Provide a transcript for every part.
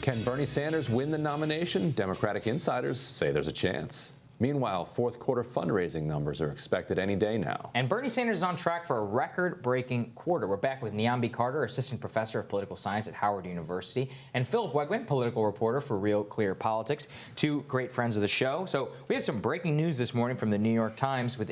Can Bernie Sanders win the nomination? Democratic insiders say there's a chance. Meanwhile, fourth quarter fundraising numbers are expected any day now. And Bernie Sanders is on track for a record-breaking quarter. We're back with Nyambi Carter, assistant professor of political science at Howard University, and Philip Wegman, political reporter for Real Clear Politics, two great friends of the show. So we have some breaking news this morning from the New York Times with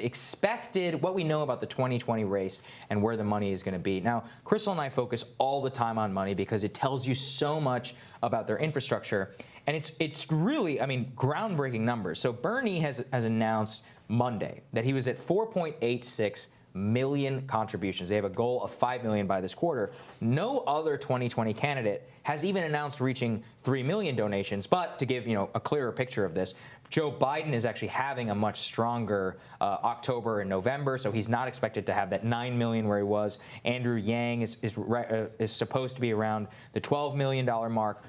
what we know about the 2020 race and where the money is going to be. Now, Crystal and I focus all the time on money because it tells you so much about their infrastructure. And it's really, groundbreaking numbers. So Bernie has announced Monday that he was at 4.86 million contributions. They have a goal of 5 million by this quarter. No other 2020 candidate has even announced reaching 3 million donations. But to give a clearer picture of this, Joe Biden is actually having a much stronger October and November, so he's not expected to have that 9 million where he was. Andrew Yang is supposed to be around the $12 million mark.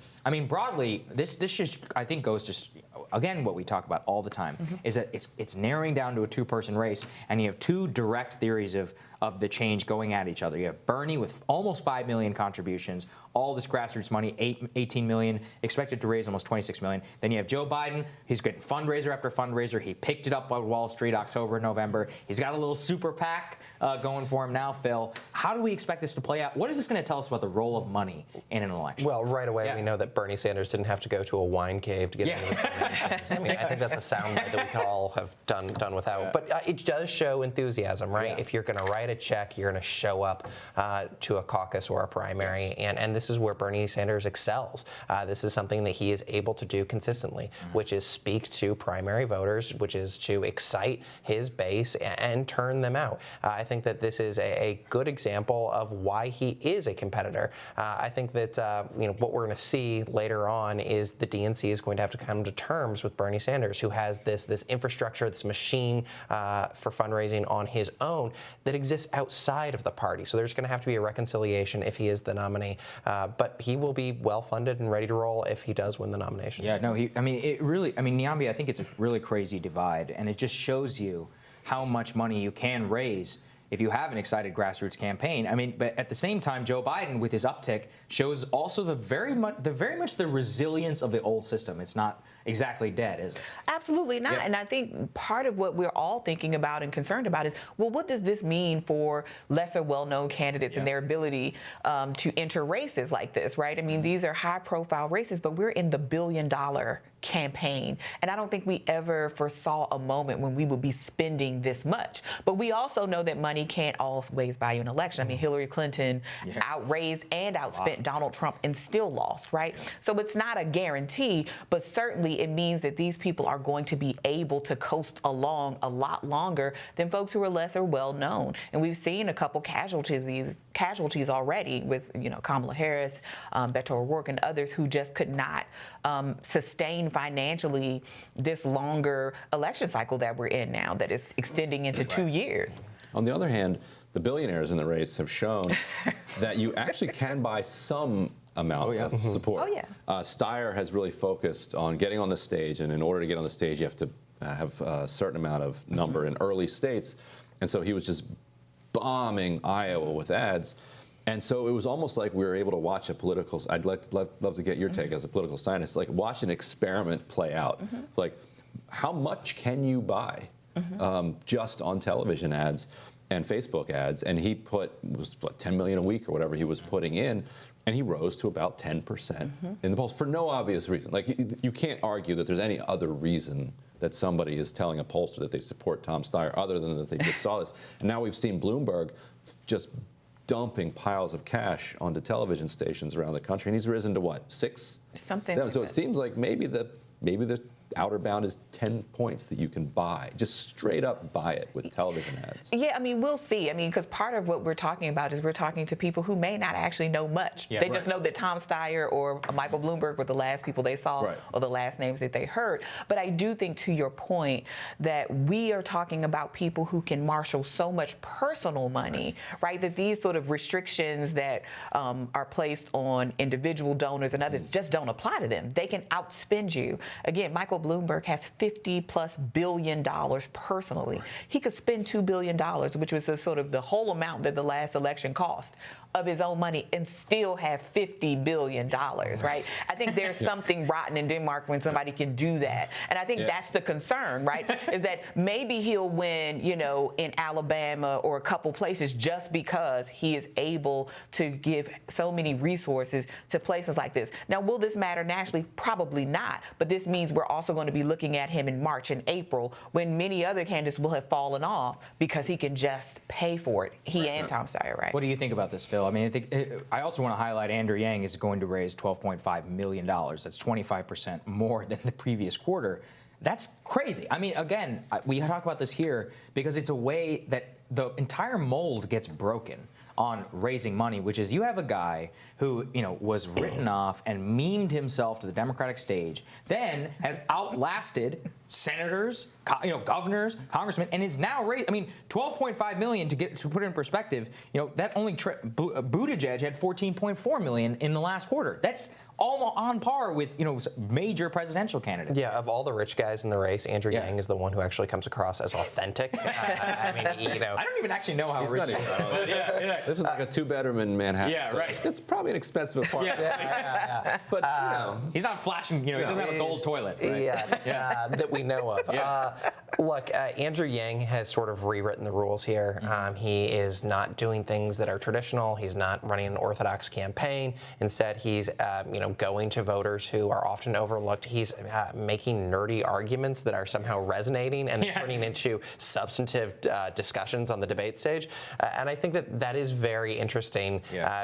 Broadly, this just, I think, goes to, again, what we talk about all the time, is that it's narrowing down to a two-person race, and you have two direct theories of the change going at each other. You have Bernie with almost 5 million contributions, all this grassroots money, 18 million, expected to raise almost 26 million. Then you have Joe Biden. He's getting fundraiser after fundraiser. He picked it up on Wall Street October, November. He's got a little super PAC going for him now, Phil. How do we expect this to play out? What is this going to tell us about the role of money in an election? Well, right away, we know that Bernie Sanders didn't have to go to a wine cave to get into this. I think that's a soundbite that we could all have done without. But it does show enthusiasm, right? Yeah. If you're going to write a check, you're going to show up to a caucus or a primary, and this is where Bernie Sanders excels. This is something that he is able to do consistently, which is speak to primary voters, which is to excite his base and turn them out. I think that this is a good example of why he is a competitor. I think that what we're going to see later on is the DNC is going to have to come to terms with Bernie Sanders, who has this infrastructure, this machine for fundraising on his own that exists outside of the party. So there's going to have to be a reconciliation if he is the nominee. But he will be well-funded and ready to roll if he does win the nomination. Yeah, no, Nyambi, I think it's a really crazy divide, and it just shows you how much money you can raise if you have an excited grassroots campaign. But at the same time, Joe Biden, with his uptick, shows also the very much the resilience of the old system. It's not exactly dead, is it? Absolutely not. Yeah. And I think part of what we're all thinking about and concerned about is, well, what does this mean for lesser well-known candidates and their ability to enter races like this, right? These are high-profile races, but we're in the billion-dollar campaign. And I don't think we ever foresaw a moment when we would be spending this much. But we also know that money can't always buy you an election. Hillary Clinton outraised and outspent Donald Trump and still lost, right? So it's not a guarantee, but certainly it means that these people are going to be able to coast along a lot longer than folks who are lesser well known. And we've seen a couple casualties already with, Kamala Harris, Beto O'Rourke, and others who just could not sustain financially this longer election cycle that we're in now, that is extending into 2 years. On the other hand, the billionaires in the race have shown that you actually can buy some amount of support. Steyer has really focused on getting on the stage, and in order to get on the stage, you have to have a certain amount of number in early states. And so he was just bombing Iowa with ads. And so it was almost like we were able to watch a political, I'd love to get your take as a political scientist, like watch an experiment play out. Like, how much can you buy just on television ads and Facebook ads? And he was 10 million a week or whatever he was putting in, and he rose to about 10% in the polls for no obvious reason. Like, you can't argue that there's any other reason that somebody is telling a pollster that they support Tom Steyer other than that they just saw this. And now we've seen Bloomberg just dumping piles of cash onto television stations around the country, and he's risen to what, 6? Something like so that. It seems like maybe the outer bound is 10 points that you can buy. Just straight up buy it with television ads. Yeah, we'll see. Because part of what we're talking about is we're talking to people who may not actually know much. They just know that Tom Steyer or Michael Bloomberg were the last people they saw or the last names that they heard. But I do think, to your point, that we are talking about people who can marshal so much personal money, right? That these sort of restrictions that are placed on individual donors and others just don't apply to them. They can outspend you. Again, Michael Bloomberg has $50+ billion personally. He could spend $2 billion, which was sort of the whole amount that the last election cost, of his own money and still have $50 billion, right? I think there's something rotten in Denmark when somebody can do that. And I think that's the concern, right? Is that maybe he'll win, in Alabama or a couple places just because he is able to give so many resources to places like this. Now, will this matter nationally? Probably not. But this means we're also going to be looking at him in March and April when many other candidates will have fallen off because he can just pay for it. He and Tom Steyer, right? What do you think about this, Phil? I mean, I also want to highlight Andrew Yang is going to raise $12.5 million. That's 25% more than the previous quarter. That's crazy. I mean, again, we talk about this here because it's a way that the entire mold gets broken on raising money, which is you have a guy who, was written off and memed himself to the Democratic stage, then has outlasted senators, governors, congressmen, and is now raised. I mean, $12.5 million to put it in perspective. That only Buttigieg had $14.4 million in the last quarter. That's all on par with major presidential candidates. Yeah, of all the rich guys in the race, Andrew Yang is the one who actually comes across as authentic. I mean, I don't even actually know how rich he is. This is like a two-bedroom in Manhattan. Yeah, so right. It's probably an expensive apartment. But he's not flashing. He doesn't have a gold toilet. Right? That we know of. Look, Andrew Yang has sort of rewritten the rules here. He is not doing things that are traditional. He's not running an orthodox campaign. Instead, he's going to voters who are often overlooked. He's making nerdy arguments that are somehow resonating and turning into substantive discussions on the debate stage. And I think that is very interesting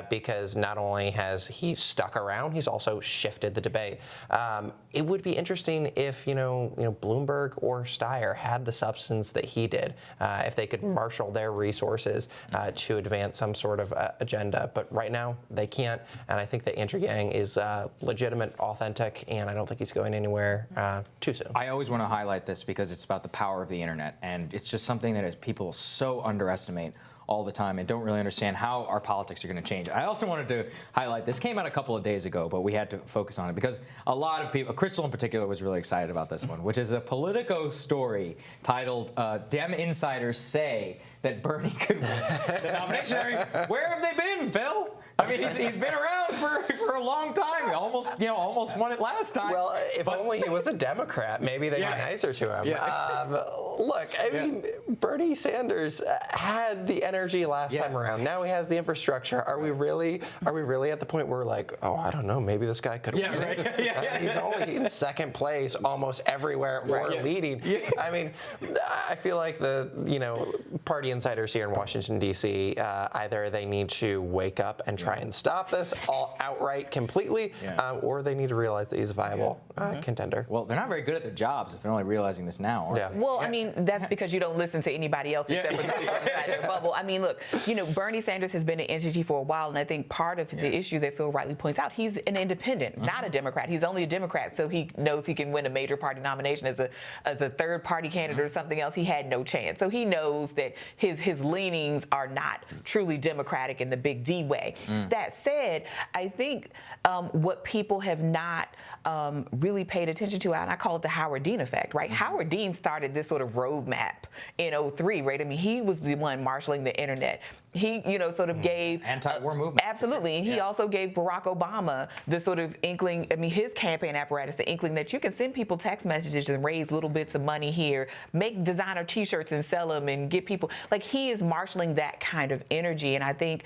because not only has he stuck around, he's also shifted the debate. It would be interesting if Bloomberg or Steyer had the substance that he did, if they could marshal their resources to advance some sort of agenda. But right now they can't, and I think that Andrew Yang is legitimate, authentic, and I don't think he's going anywhere too soon. I always want to highlight this because it's about the power of the internet, and it's just something that people so underestimate all the time and don't really understand how our politics are going to change. I also wanted to highlight, this came out a couple of days ago, but we had to focus on it because a lot of people, Crystal in particular, was really excited about this one, which is a Politico story titled Dem Insiders Say That Bernie Could Win the Nomination. I mean, where have they been, Phil? I mean, he's been around for a long time. He almost won it last time. Well, if only he was a Democrat, maybe they'd be nicer to him. Look, I mean, Bernie Sanders had the energy last time around. Now he has the infrastructure. Are we really at the point where we're like, oh, I don't know, maybe this guy could win? He's only in second place almost everywhere or leading. I mean, I feel like the party insiders here in Washington D.C. Either they need to wake up and try and stop this all outright completely, or they need to realize that he's a viable contender. Well, they're not very good at their jobs if they're only realizing this now. Well, I mean, that's because you don't listen to anybody else except for the people inside their bubble. I mean, look, Bernie Sanders has been an entity for a while, and I think part of the issue that Phil rightly points out, he's an independent, not a Democrat. He's only a Democrat, so he knows he can win a major party nomination as a third party candidate or something else. He had no chance. So he knows that his leanings are not truly Democratic in the big D way. That said, I think what people have not really paid attention to, and I call it the Howard Dean effect, right? Howard Dean started this sort of roadmap in 2003, right? I mean, he was the one marshaling the internet. He, sort of gave anti-war movement. Absolutely, and he also gave Barack Obama the sort of inkling. I mean, his campaign apparatus, the inkling that you can send people text messages and raise little bits of money here, make designer T-shirts and sell them, and get people like he is marshaling that kind of energy. And I think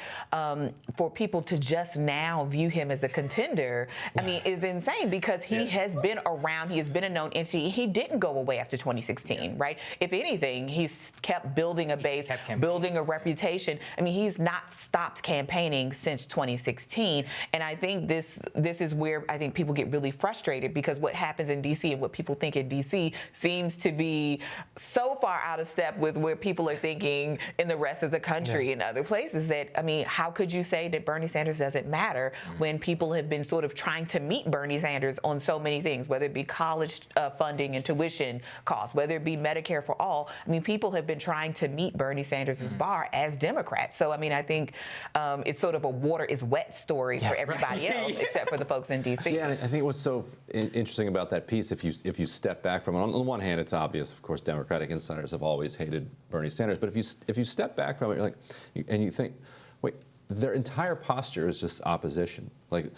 for people to just now view him as a contender, I mean, is insane because he has been around. He has been a known entity. He didn't go away after 2016, right? If anything, he's kept building a base, building a reputation. I mean, he's not stopped campaigning since 2016. And I think this is where I think people get really frustrated because what happens in D.C. and what people think in D.C. seems to be so far out of step with where people are thinking in the rest of the country and other places that, I mean, how could you say that Bernie Sanders doesn't matter when people have been sort of trying to meet Bernie Sanders on so many things, whether it be college funding and tuition costs, whether it be Medicare for all. I mean, people have been trying to meet Bernie Sanders' bar as Democrats. So, I mean, I think it's sort of a water is wet story for everybody else except for the folks in D.C. Yeah, and I think what's so interesting about that piece, if you step back from it, on the one hand, it's obvious, of course, Democratic insiders have always hated Bernie Sanders. But if you step back from it, you're like, and you think, wait, their entire posture is just opposition. Like,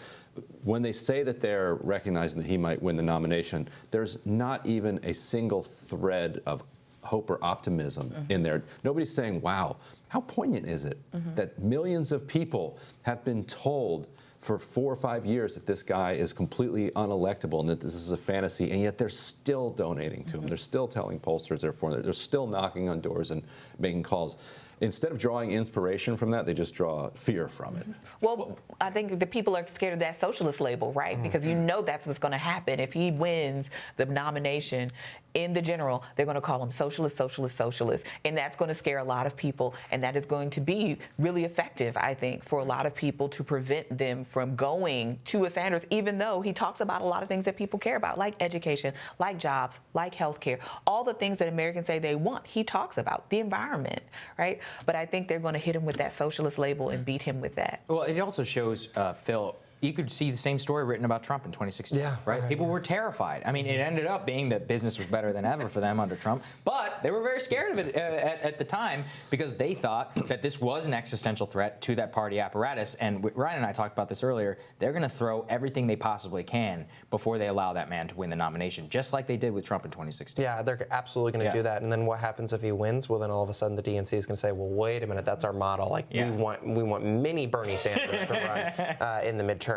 when they say that they're recognizing that he might win the nomination, there's not even a single thread of hope or optimism in there. Nobody's saying, wow, how poignant is it that millions of people have been told for 4 or 5 years that this guy is completely unelectable and that this is a fantasy, and yet they're still donating to him. They're still telling pollsters they're for him. They're still knocking on doors and making calls. Instead of drawing inspiration from that, they just draw fear from it. Well, I think the people are scared of that socialist label, right? Because you know that's what's going to happen. If he wins the nomination in the general, they're going to call him socialist, socialist, socialist. And that's going to scare a lot of people. And that is going to be really effective, I think, for a lot of people to prevent them from going to a Sanders, even though he talks about a lot of things that people care about, like education, like jobs, like healthcare, all the things that Americans say they want. He talks about the environment, right? But I think they're going to hit him with that socialist label and beat him with that. Well, it also shows, Phil, you could see the same story written about Trump in 2016, right? People were terrified. I mean, it ended up being that business was better than ever for them under Trump, but they were very scared of it at the time because they thought that this was an existential threat to that party apparatus. And Ryan and I talked about this earlier. They're going to throw everything they possibly can before they allow that man to win the nomination, just like they did with Trump in 2016. Yeah, they're absolutely going to do that. And then what happens if he wins? Well, then all of a sudden the DNC is going to say, well, wait a minute, that's our model. Like, we want mini Bernie Sanders to run in the midterms.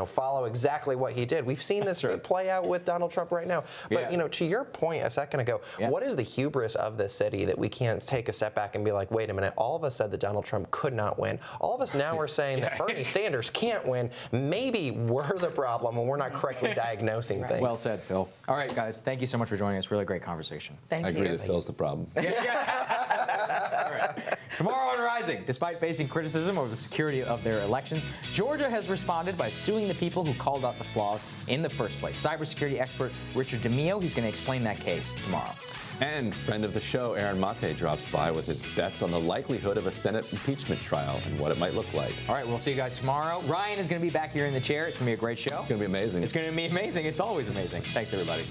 Follow exactly what he did. We've seen this play out with Donald Trump right now. But, to your point a second ago, what is the hubris of this city that we can't take a step back and be like, wait a minute, all of us said that Donald Trump could not win. All of us now are saying that Bernie Sanders can't win. Maybe we're the problem and we're not correctly diagnosing things. Well said, Phil. All right, guys, thank you so much for joining us. Really great conversation. Thank you. I agree that Phil's the problem. All right. Tomorrow on Rising, despite facing criticism over the security of their elections, Georgia has responded by suing the people who called out the flaws in the first place. Cybersecurity expert Richard DeMio, he's going to explain that case tomorrow. And friend of the show, Aaron Mate, drops by with his bets on the likelihood of a Senate impeachment trial and what it might look like. All right, we'll see you guys tomorrow. Ryan is going to be back here in the chair. It's going to be a great show. It's going to be amazing. It's going to be amazing. It's always amazing. Thanks, everybody.